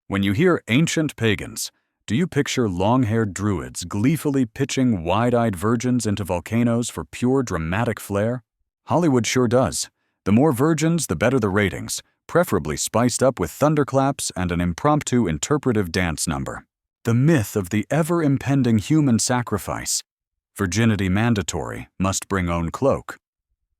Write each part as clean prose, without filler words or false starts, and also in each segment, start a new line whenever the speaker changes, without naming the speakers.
When you hear ancient pagans, do you picture long-haired druids gleefully pitching wide-eyed virgins into volcanoes for pure dramatic flair? Hollywood sure does. The more virgins, the better the ratings, preferably spiced up with thunderclaps and an impromptu interpretive dance number. The myth of the ever-impending human sacrifice, virginity mandatory, must bring own cloak,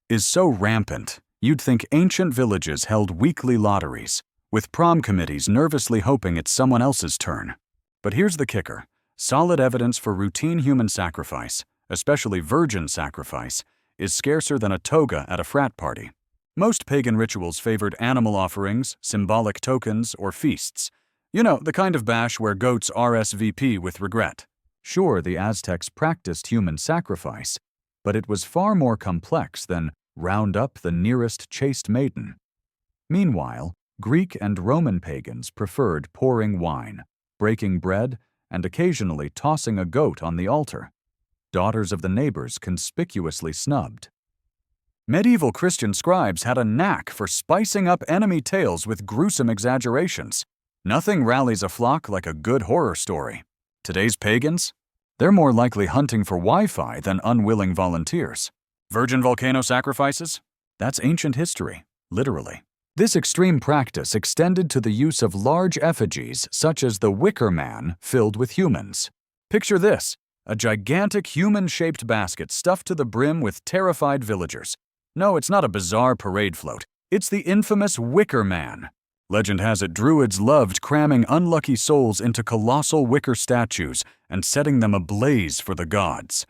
is so rampant, you'd think ancient villages held weekly lotteries, with prom committees nervously hoping it's someone else's turn. But here's the kicker. Solid evidence for routine human sacrifice, especially virgin sacrifice, is scarcer than a toga at a frat party. Most pagan rituals favored animal offerings, symbolic tokens, or feasts. You know, the kind of bash where goats RSVP with regret. Sure, the Aztecs practiced human sacrifice, but it was far more complex than round up the nearest chaste maiden. Meanwhile, Greek and Roman pagans preferred pouring wine, breaking bread, and occasionally tossing a goat on the altar. Daughters of the neighbors conspicuously snubbed. Medieval Christian scribes had a knack for spicing up enemy tales with gruesome exaggerations. Nothing rallies a flock like a good horror story. Today's pagans? They're more likely hunting for Wi-Fi than unwilling volunteers. Virgin volcano sacrifices? That's ancient history, literally. This extreme practice extended to the use of large effigies such as the wicker man filled with humans. Picture this, a gigantic human-shaped basket stuffed to the brim with terrified villagers. No, it's not a bizarre parade float. It's the infamous wicker man. Legend has it druids loved cramming unlucky souls into colossal wicker statues and setting them ablaze for the gods,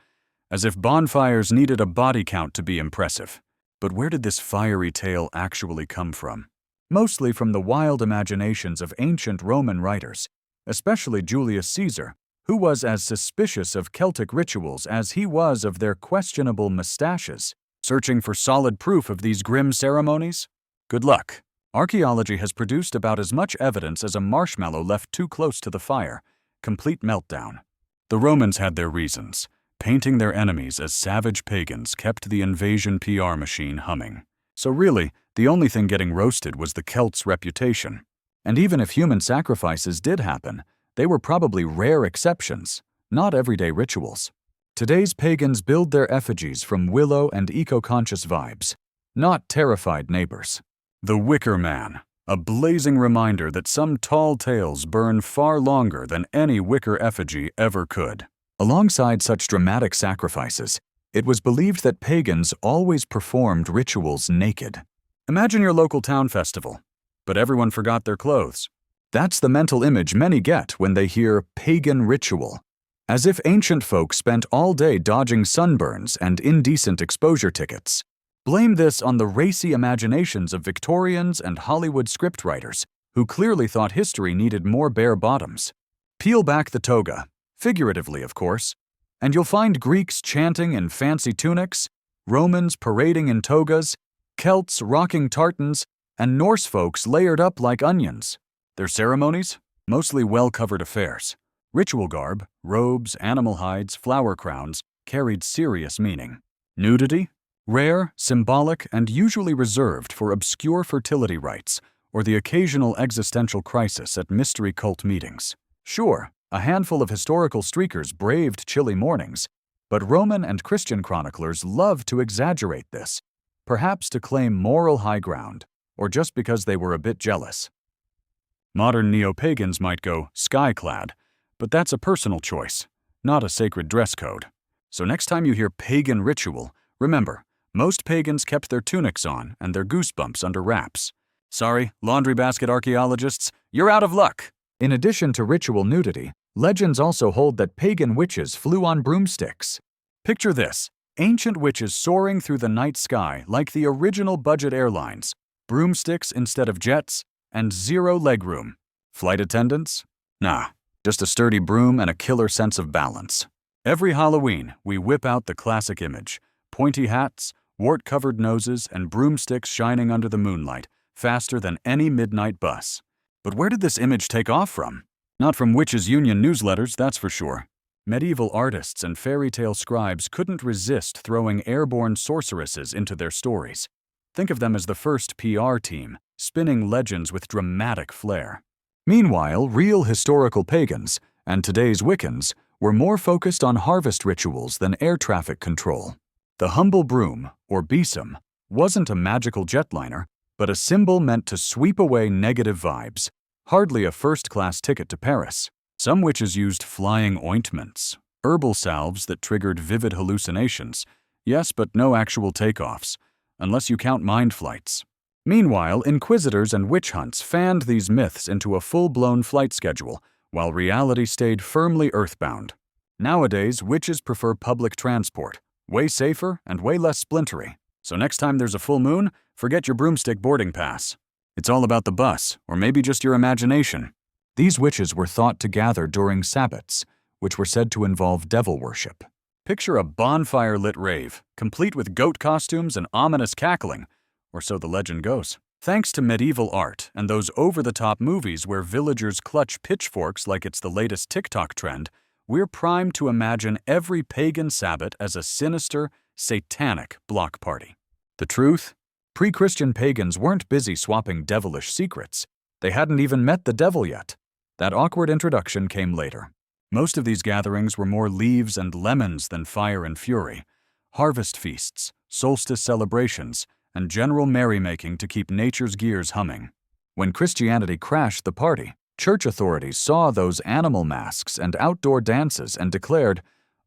as if bonfires needed a body count to be impressive. But where did this fiery tale actually come from? Mostly from the wild imaginations of ancient Roman writers, especially Julius Caesar, who was as suspicious of Celtic rituals as he was of their questionable mustaches. Searching for solid proof of these grim ceremonies? Good luck. Archaeology has produced about as much evidence as a marshmallow left too close to the fire. Complete meltdown. The Romans had their reasons. Painting their enemies as savage pagans kept the invasion PR machine humming. So really, the only thing getting roasted was the Celts' reputation. And even if human sacrifices did happen, they were probably rare exceptions, not everyday rituals. Today's pagans build their effigies from willow and eco-conscious vibes, not terrified neighbors. The Wicker Man, a blazing reminder that some tall tales burn far longer than any wicker effigy ever could. Alongside such dramatic sacrifices, it was believed that pagans always performed rituals naked. Imagine your local town festival, but everyone forgot their clothes. That's the mental image many get when they hear pagan ritual, as if ancient folk spent all day dodging sunburns and indecent exposure tickets. Blame this on the racy imaginations of Victorians and Hollywood scriptwriters, who clearly thought history needed more bare bottoms. Peel back the toga, figuratively of course, and you'll find Greeks chanting in fancy tunics, Romans parading in togas, Celts rocking tartans, and Norse folks layered up like onions. Their ceremonies? Mostly well-covered affairs. Ritual garb, robes, animal hides, flower crowns, carried serious meaning. Nudity? Rare, symbolic, and usually reserved for obscure fertility rites or the occasional existential crisis at mystery cult meetings. Sure, a handful of historical streakers braved chilly mornings, but Roman and Christian chroniclers loved to exaggerate this, perhaps to claim moral high ground, or just because they were a bit jealous. Modern neo-pagans might go sky-clad, but that's a personal choice, not a sacred dress code. So next time you hear pagan ritual, remember, most pagans kept their tunics on and their goosebumps under wraps. Sorry, laundry basket archaeologists, you're out of luck! In addition to ritual nudity, legends also hold that pagan witches flew on broomsticks. Picture this, ancient witches soaring through the night sky like the original budget airlines, broomsticks instead of jets, and zero legroom. Flight attendants? Nah, just a sturdy broom and a killer sense of balance. Every Halloween, we whip out the classic image, pointy hats, wart-covered noses, and broomsticks shining under the moonlight, faster than any midnight bus. But where did this image take off from? Not from Witches' Union newsletters, that's for sure. Medieval artists and fairy tale scribes couldn't resist throwing airborne sorceresses into their stories. Think of them as the first PR team, spinning legends with dramatic flair. Meanwhile, real historical pagans, and today's Wiccans, were more focused on harvest rituals than air traffic control. The humble broom, or besom, wasn't a magical jetliner, but a symbol meant to sweep away negative vibes, hardly a first-class ticket to Paris. Some witches used flying ointments, herbal salves that triggered vivid hallucinations. Yes, but no actual takeoffs, unless you count mind flights. Meanwhile, inquisitors and witch hunts fanned these myths into a full-blown flight schedule, while reality stayed firmly earthbound. Nowadays, witches prefer public transport, way safer and way less splintery. So next time there's a full moon, forget your broomstick boarding pass. It's all about the bus, or maybe just your imagination. These witches were thought to gather during sabbats, which were said to involve devil worship. Picture a bonfire-lit rave, complete with goat costumes and ominous cackling, or so the legend goes. Thanks to medieval art and those over-the-top movies where villagers clutch pitchforks like it's the latest TikTok trend, we're primed to imagine every pagan sabbat as a sinister, satanic block party. The truth? Pre-Christian pagans weren't busy swapping devilish secrets. They hadn't even met the devil yet. That awkward introduction came later. Most of these gatherings were more leaves and lemons than fire and fury. Harvest feasts, solstice celebrations, and general merrymaking to keep nature's gears humming. When Christianity crashed the party, church authorities saw those animal masks and outdoor dances and declared,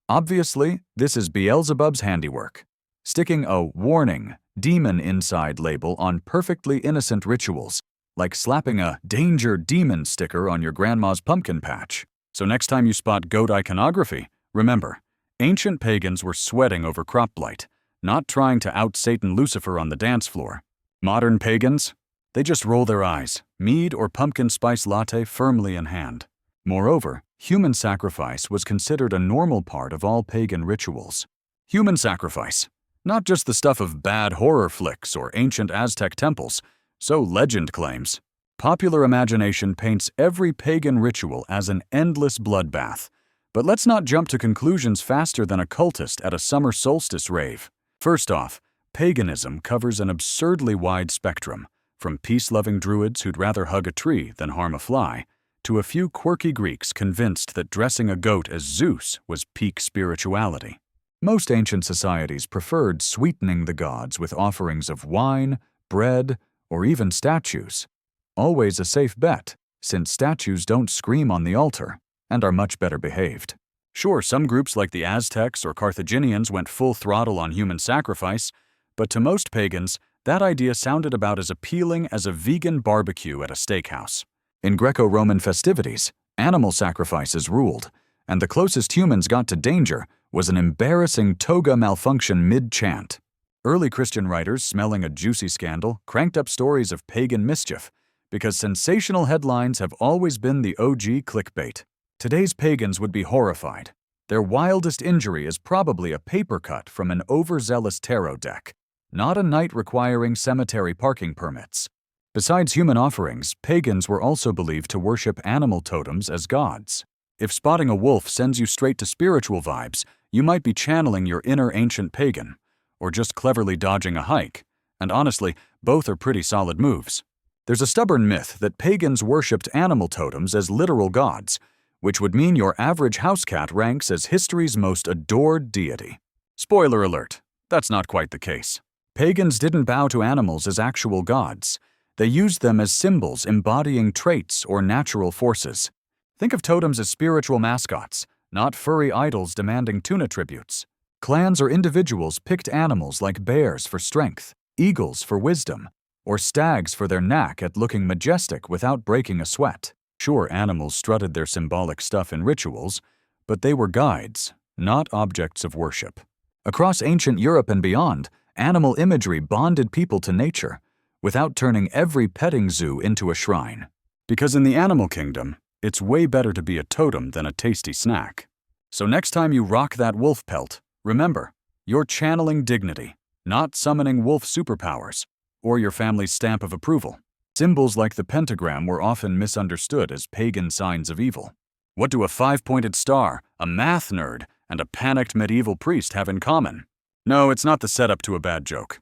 "Obviously, this is Beelzebub's handiwork," sticking a "warning, demon inside" label on perfectly innocent rituals, like slapping a "danger demon" sticker on your grandma's pumpkin patch. So next time you spot goat iconography, remember, ancient pagans were sweating over crop blight, not trying to out-Satan Lucifer on the dance floor. Modern pagans? They just roll their eyes, mead or pumpkin spice latte firmly in hand. Moreover, human sacrifice was considered a normal part of all pagan rituals. Human sacrifice, not just the stuff of bad horror flicks or ancient Aztec temples, so legend claims. Popular imagination paints every pagan ritual as an endless bloodbath. But let's not jump to conclusions faster than a cultist at a summer solstice rave. First off, paganism covers an absurdly wide spectrum, from peace-loving druids who'd rather hug a tree than harm a fly, to a few quirky Greeks convinced that dressing a goat as Zeus was peak spirituality. Most ancient societies preferred sweetening the gods with offerings of wine, bread, or even statues. Always a safe bet, since statues don't scream on the altar and are much better behaved. Sure, some groups like the Aztecs or Carthaginians went full throttle on human sacrifice, but to most pagans, that idea sounded about as appealing as a vegan barbecue at a steakhouse. In Greco-Roman festivities, animal sacrifices ruled, and the closest humans got to danger was an embarrassing toga malfunction mid-chant. Early Christian writers, smelling a juicy scandal, cranked up stories of pagan mischief, because sensational headlines have always been the OG clickbait. Today's pagans would be horrified. Their wildest injury is probably a paper cut from an overzealous tarot deck, not a night requiring cemetery parking permits. Besides human offerings, pagans were also believed to worship animal totems as gods. If spotting a wolf sends you straight to spiritual vibes, you might be channeling your inner ancient pagan, or just cleverly dodging a hike. And honestly, both are pretty solid moves. There's a stubborn myth that pagans worshipped animal totems as literal gods, which would mean your average house cat ranks as history's most adored deity. Spoiler alert, that's not quite the case. Pagans didn't bow to animals as actual gods. They used them as symbols embodying traits or natural forces. Think of totems as spiritual mascots, not furry idols demanding tuna tributes. Clans or individuals picked animals like bears for strength, eagles for wisdom, or stags for their knack at looking majestic without breaking a sweat. Sure, animals strutted their symbolic stuff in rituals, but they were guides, not objects of worship. Across ancient Europe and beyond, animal imagery bonded people to nature, without turning every petting zoo into a shrine. Because in the animal kingdom, it's way better to be a totem than a tasty snack. So next time you rock that wolf pelt, remember, you're channeling dignity, not summoning wolf superpowers, or your family's stamp of approval. Symbols like the pentagram were often misunderstood as pagan signs of evil. What do a 5-pointed star, a math nerd, and a panicked medieval priest have in common? No, it's not the setup to a bad joke,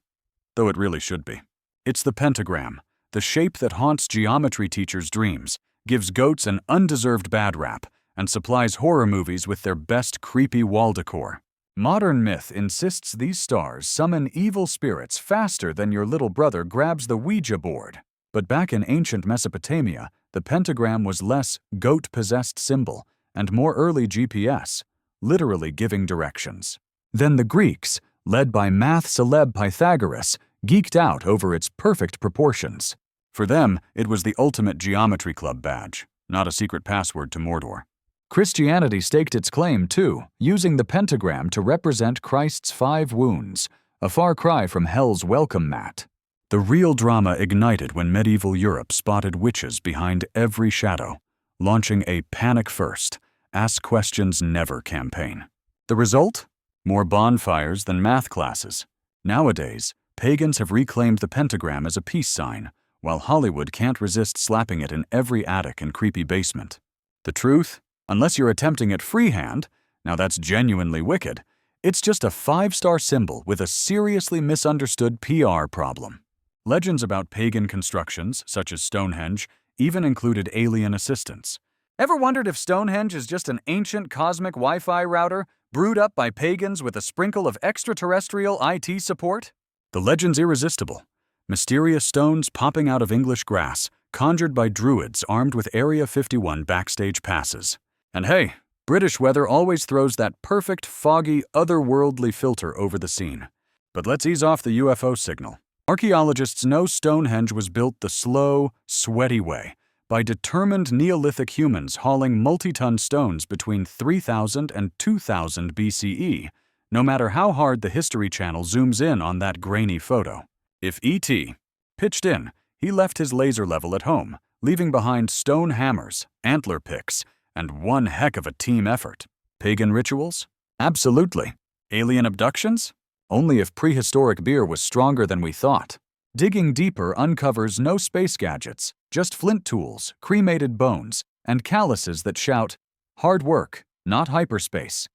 though it really should be. It's the pentagram, the shape that haunts geometry teachers' dreams, gives goats an undeserved bad rap, and supplies horror movies with their best creepy wall decor. Modern myth insists these stars summon evil spirits faster than your little brother grabs the Ouija board. But back in ancient Mesopotamia, the pentagram was less goat-possessed symbol and more early GPS, literally giving directions. Then the Greeks, led by math celeb Pythagoras, geeked out over its perfect proportions. For them, it was the ultimate geometry club badge, not a secret password to Mordor. Christianity staked its claim, too, using the pentagram to represent Christ's 5 wounds, a far cry from hell's welcome mat. The real drama ignited when medieval Europe spotted witches behind every shadow, launching a panic-first, ask-questions-never campaign. The result? More bonfires than math classes. Nowadays, pagans have reclaimed the pentagram as a peace sign, while Hollywood can't resist slapping it in every attic and creepy basement. The truth? Unless you're attempting it freehand, now that's genuinely wicked, it's just a 5-star symbol with a seriously misunderstood PR problem. Legends about pagan constructions, such as Stonehenge, even included alien assistance. Ever wondered if Stonehenge is just an ancient cosmic Wi-Fi router brewed up by pagans with a sprinkle of extraterrestrial IT support? The legend's irresistible. Mysterious stones popping out of English grass, conjured by druids armed with Area 51 backstage passes. And hey, British weather always throws that perfect, foggy, otherworldly filter over the scene. But let's ease off the UFO signal. Archaeologists know Stonehenge was built the slow, sweaty way, by determined Neolithic humans hauling multi-ton stones between 3000 and 2000 BCE, no matter how hard the History Channel zooms in on that grainy photo. If E.T. pitched in, he left his laser level at home, leaving behind stone hammers, antler picks, and one heck of a team effort. Pagan rituals? Absolutely. Alien abductions? Only if prehistoric beer was stronger than we thought. Digging deeper uncovers no space gadgets, just flint tools, cremated bones, and calluses that shout, hard work, not hyperspace.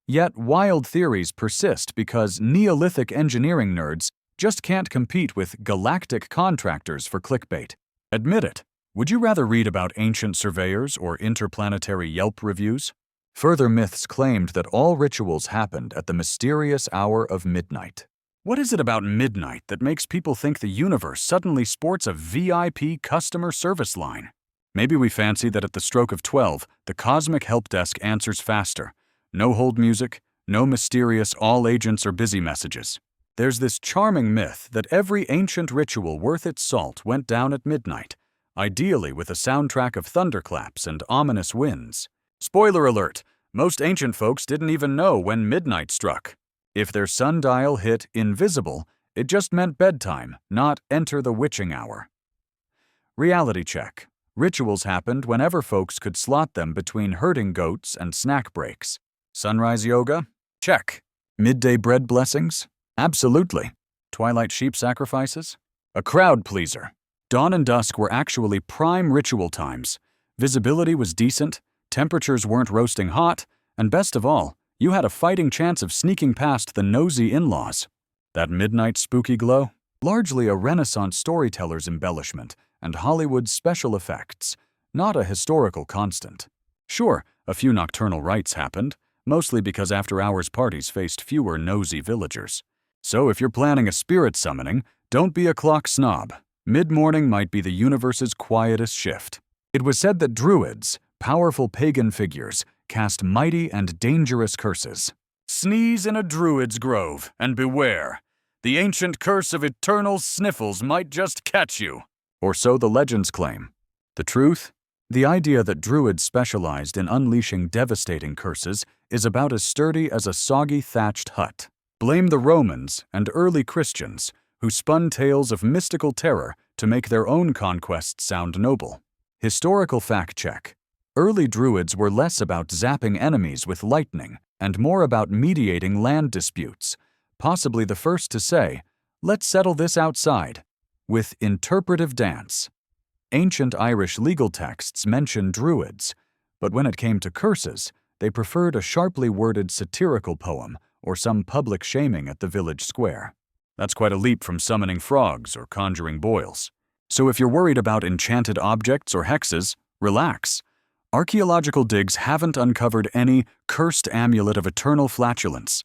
Yet wild theories persist because Neolithic engineering nerds just can't compete with galactic contractors for clickbait. Admit it. Would you rather read about ancient surveyors or interplanetary Yelp reviews? Further myths claimed that all rituals happened at the mysterious hour of midnight. What is it about midnight that makes people think the universe suddenly sports a VIP customer service line? Maybe we fancy that at the stroke of 12, the cosmic help desk answers faster. No hold music, no mysterious all agents are busy messages. There's this charming myth that every ancient ritual worth its salt went down at midnight, ideally with a soundtrack of thunderclaps and ominous winds. Spoiler alert, most ancient folks didn't even know when midnight struck. If their sundial hit invisible, it just meant bedtime, not enter the witching hour. Reality check. Rituals happened whenever folks could slot them between herding goats and snack breaks. Sunrise yoga? Check. Midday bread blessings? Absolutely. Twilight sheep sacrifices? A crowd pleaser. Dawn and dusk were actually prime ritual times. Visibility was decent, temperatures weren't roasting hot, and best of all, you had a fighting chance of sneaking past the nosy in-laws. That midnight spooky glow? Largely a Renaissance storyteller's embellishment and Hollywood's special effects, not a historical constant. Sure, a few nocturnal rites happened, mostly because after-hours parties faced fewer nosy villagers. So if you're planning a spirit summoning, don't be a clock snob. Mid-morning might be the universe's quietest shift. It was said that druids, powerful pagan figures, cast mighty and dangerous curses. Sneeze in a druid's grove, and beware. The ancient curse of eternal sniffles might just catch you. Or so the legends claim. The truth? The idea that druids specialized in unleashing devastating curses is about as sturdy as a soggy thatched hut. Blame the Romans and early Christians, who spun tales of mystical terror to make their own conquests sound noble. Historical fact check. Early druids were less about zapping enemies with lightning and more about mediating land disputes, possibly the first to say, "Let's settle this outside," with interpretive dance. Ancient Irish legal texts mention druids, but when it came to curses, they preferred a sharply worded satirical poem or some public shaming at the village square. That's quite a leap from summoning frogs or conjuring boils. So if you're worried about enchanted objects or hexes, Relax. Archaeological digs haven't uncovered any cursed amulet of eternal flatulence.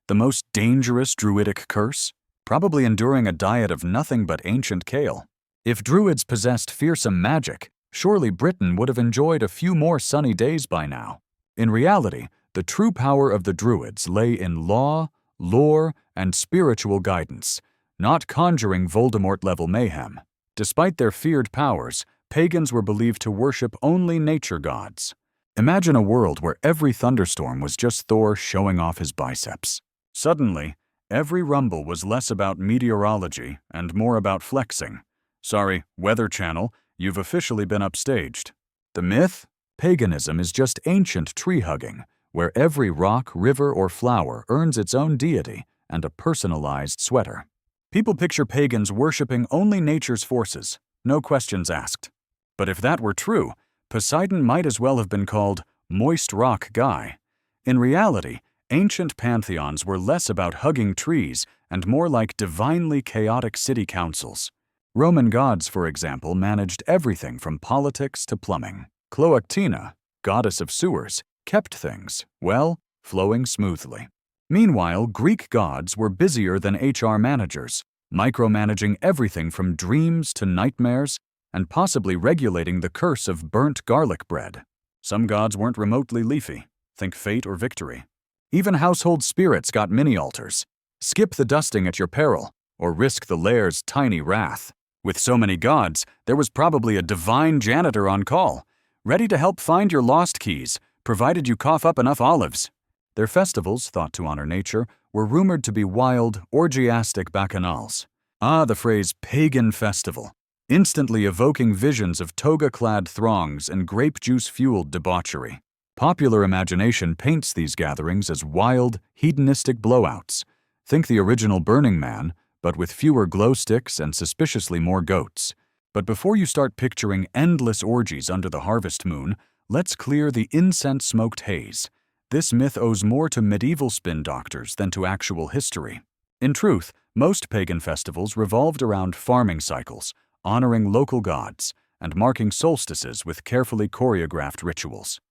The most dangerous druidic curse? Probably enduring a diet of nothing but ancient kale. If druids possessed fearsome magic, surely Britain would have enjoyed a few more sunny days by now. In reality, the true power of the druids lay in law, lore, and spiritual guidance, not conjuring Voldemort-level mayhem. Despite their feared powers, pagans were believed to worship only nature gods. Imagine a world where every thunderstorm was just Thor showing off his biceps. Suddenly, every rumble was less about meteorology and more about flexing. Sorry, Weather Channel, you've officially been upstaged. The myth? Paganism is just ancient tree-hugging, where every rock, river, or flower earns its own deity and a personalized sweater. People picture pagans worshipping only nature's forces, no questions asked. But if that were true, Poseidon might as well have been called Moist Rock Guy. In reality, ancient pantheons were less about hugging trees and more like divinely chaotic city councils. Roman gods, for example, managed everything from politics to plumbing. Cloactina, goddess of sewers, kept things, well, flowing smoothly. Meanwhile, Greek gods were busier than HR managers, micromanaging everything from dreams to nightmares, and possibly regulating the curse of burnt garlic bread. Some gods weren't remotely leafy. Think fate or victory. Even household spirits got mini-altars. Skip the dusting at your peril, or risk the lair's tiny wrath. With so many gods, there was probably a divine janitor on call, ready to help find your lost keys, provided you cough up enough olives. Their festivals, thought to honor nature, were rumored to be wild, orgiastic bacchanals. Ah, the phrase pagan festival, instantly evoking visions of toga-clad throngs and grape juice-fueled debauchery. Popular imagination paints these gatherings as wild, hedonistic blowouts. Think the original Burning Man, but with fewer glow sticks and suspiciously more goats. But before you start picturing endless orgies under the harvest moon, let's clear the incense-smoked haze. This myth owes more to medieval spin doctors than to actual history. In truth, most pagan festivals revolved around farming cycles, honoring local gods, and marking solstices with carefully choreographed rituals.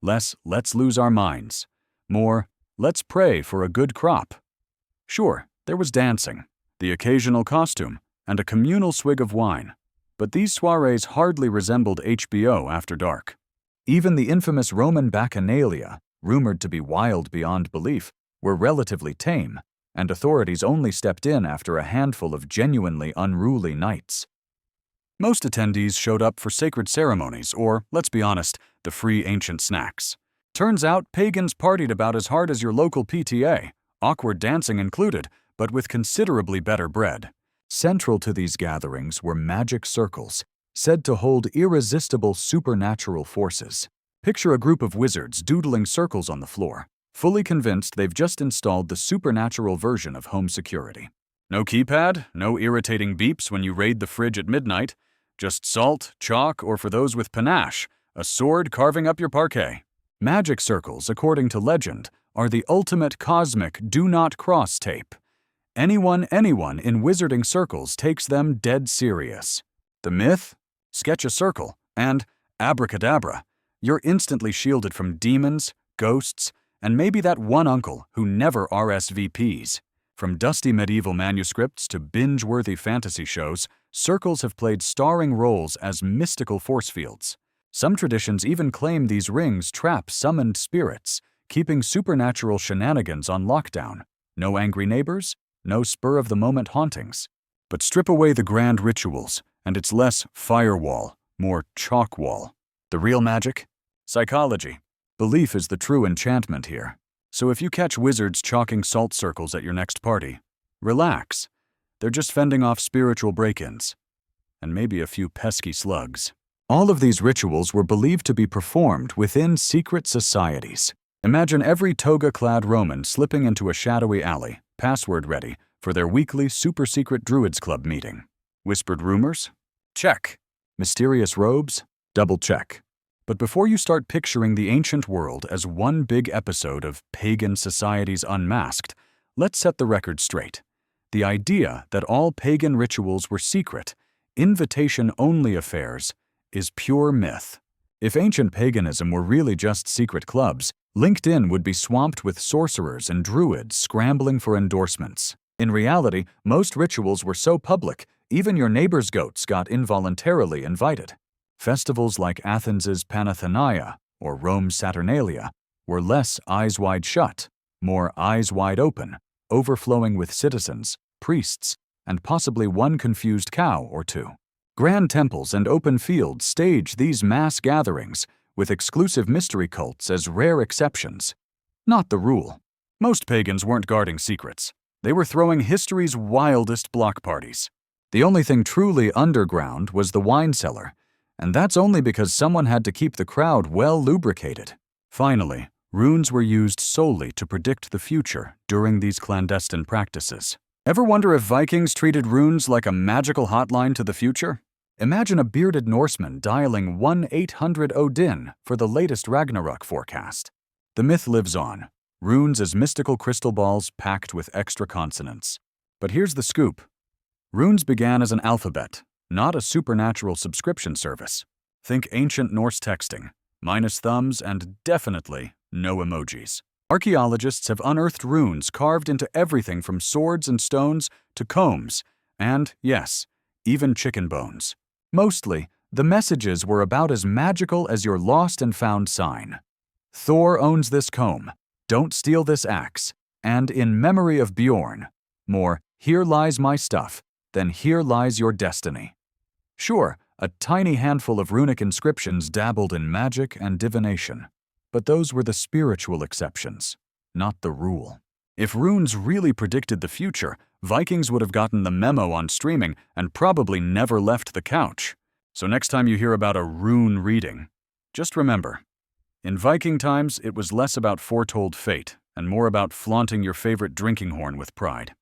Less, let's lose our minds. More, let's pray for a good crop. Sure, there was dancing, the occasional costume, and a communal swig of wine. But these soirees hardly resembled HBO after dark. Even the infamous Roman bacchanalia, rumored to be wild beyond belief, were relatively tame, and authorities only stepped in after a handful of genuinely unruly nights. Most attendees showed up for sacred ceremonies or, let's be honest, the free ancient snacks. Turns out pagans partied about as hard as your local PTA, awkward dancing included, but with considerably better bread. Central to these gatherings were magic circles, said to hold irresistible supernatural forces. Picture a group of wizards doodling circles on the floor, fully convinced they've just installed the supernatural version of home security. No keypad, no irritating beeps when you raid the fridge at midnight, just salt, chalk, or for those with panache, a sword carving up your parquet. Magic circles, according to legend, are the ultimate cosmic do-not-cross tape. Anyone in wizarding circles takes them dead serious. The myth? Sketch a circle, and abracadabra, you're instantly shielded from demons, ghosts, and maybe that one uncle who never RSVPs. From dusty medieval manuscripts to binge-worthy fantasy shows, circles have played starring roles as mystical force fields. Some traditions even claim these rings trap summoned spirits, keeping supernatural shenanigans on lockdown. No angry neighbors, no spur-of-the-moment hauntings. But strip away the grand rituals, and it's less firewall, more chalk wall. The real magic? Psychology. Belief is the true enchantment here. So if you catch wizards chalking salt circles at your next party, relax. They're just fending off spiritual break-ins. And maybe a few pesky slugs. All of these rituals were believed to be performed within secret societies. Imagine every toga-clad Roman slipping into a shadowy alley, password-ready, for their weekly super-secret Druids Club meeting. Whispered rumors? Check. Mysterious robes? Double check. But before you start picturing the ancient world as one big episode of pagan societies unmasked, let's set the record straight. The idea that all pagan rituals were secret, invitation-only affairs, is pure myth. If ancient paganism were really just secret clubs, LinkedIn would be swamped with sorcerers and druids scrambling for endorsements. In reality, most rituals were so public, even your neighbor's goats got involuntarily invited. Festivals like Athens's Panathenaia or Rome's Saturnalia were less eyes wide shut, more eyes wide open, overflowing with citizens, priests, and possibly one confused cow or two. Grand temples and open fields stage these mass gatherings, with exclusive mystery cults as rare exceptions. Not the rule. Most pagans weren't guarding secrets. They were throwing history's wildest block parties. The only thing truly underground was the wine cellar, and that's only because someone had to keep the crowd well lubricated. Finally, runes were used solely to predict the future during these clandestine practices. Ever wonder if Vikings treated runes like a magical hotline to the future? Imagine a bearded Norseman dialing 1-800-ODIN for the latest Ragnarok forecast. The myth lives on. Runes as mystical crystal balls packed with extra consonants. But here's the scoop. Runes began as an alphabet, not a supernatural subscription service. Think ancient Norse texting, minus thumbs and definitely no emojis. Archaeologists have unearthed runes carved into everything from swords and stones to combs, and, yes, even chicken bones. Mostly, the messages were about as magical as your lost and found sign. Thor owns this comb. Don't steal this axe. And in memory of Bjorn, more, here lies my stuff, than here lies your destiny. Sure, a tiny handful of runic inscriptions dabbled in magic and divination. But those were the spiritual exceptions, not the rule. If runes really predicted the future, Vikings would have gotten the memo on streaming and probably never left the couch. So next time you hear about a rune reading, just remember, in Viking times it was less about foretold fate and more about flaunting your favorite drinking horn with pride.